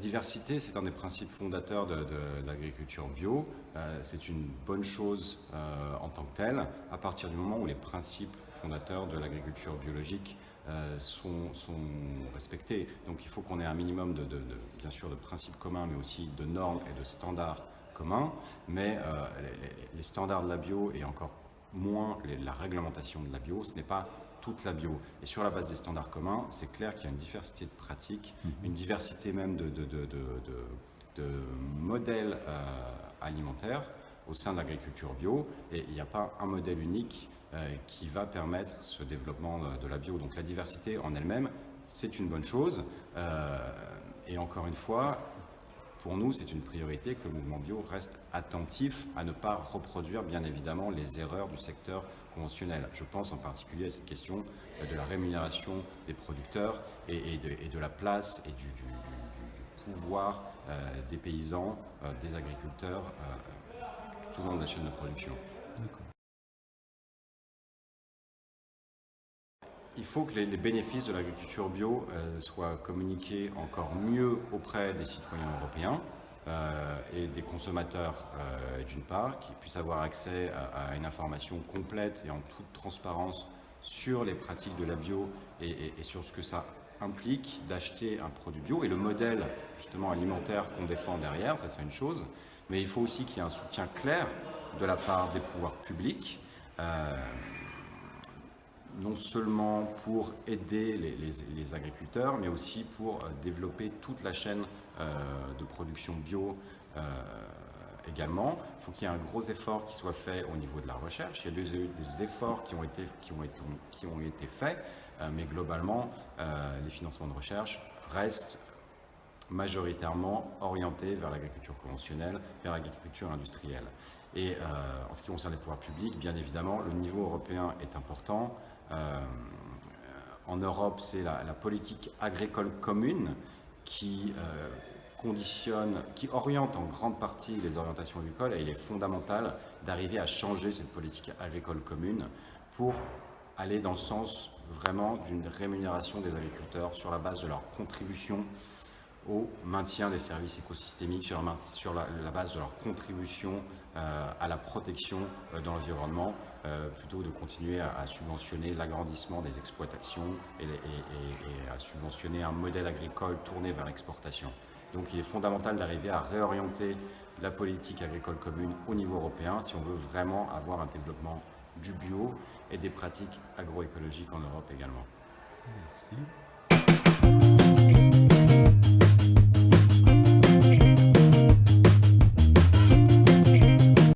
diversité, c'est un des principes fondateurs de l'agriculture bio. C'est une bonne chose en tant que telle, à partir du moment où les principes fondateurs de l'agriculture biologique sont respectés. Donc il faut qu'on ait un minimum bien sûr de principes communs, mais aussi de normes et de standards communs. Mais les standards de la bio et encore moins la réglementation de la bio, ce n'est pas toute la bio. Et sur la base des standards communs, c'est clair qu'il y a une diversité de pratiques, une diversité même de modèles alimentaires au sein de l'agriculture bio. Et il n'y a pas un modèle unique qui va permettre ce développement de la bio. Donc la diversité en elle-même, c'est une bonne chose. Et encore une fois, pour nous, c'est une priorité que le mouvement bio reste attentif à ne pas reproduire, bien évidemment, les erreurs du secteur conventionnel. Je pense en particulier à cette question de la rémunération des producteurs et de la place et du pouvoir des paysans, des agriculteurs, tout au long de la chaîne de production. Il faut que les bénéfices de l'agriculture bio soient communiqués encore mieux auprès des citoyens européens et des consommateurs d'une part, qui puissent avoir accès à une information complète et en toute transparence sur les pratiques de la bio et sur ce que ça implique d'acheter un produit bio et le modèle justement alimentaire qu'on défend derrière, ça c'est une chose, mais il faut aussi qu'il y ait un soutien clair de la part des pouvoirs publics. Non seulement pour aider les agriculteurs, mais aussi pour développer toute la chaîne de production bio également. Il faut qu'il y ait un gros effort qui soit fait au niveau de la recherche. Il y a des efforts qui ont été faits, mais globalement, les financements de recherche restent majoritairement orientés vers l'agriculture conventionnelle, vers l'agriculture industrielle. Et en ce qui concerne les pouvoirs publics, bien évidemment, le niveau européen est important. En Europe, c'est la politique agricole commune qui oriente en grande partie les orientations agricoles, et il est fondamental d'arriver à changer cette politique agricole commune pour aller dans le sens vraiment d'une rémunération des agriculteurs sur la base de leur contribution au maintien des services écosystémiques, sur la base de leur contribution à la protection de l'environnement, plutôt que de continuer à subventionner l'agrandissement des exploitations et à subventionner un modèle agricole tourné vers l'exportation. Donc il est fondamental d'arriver à réorienter la politique agricole commune au niveau européen si on veut vraiment avoir un développement du bio et des pratiques agroécologiques en Europe également. Merci.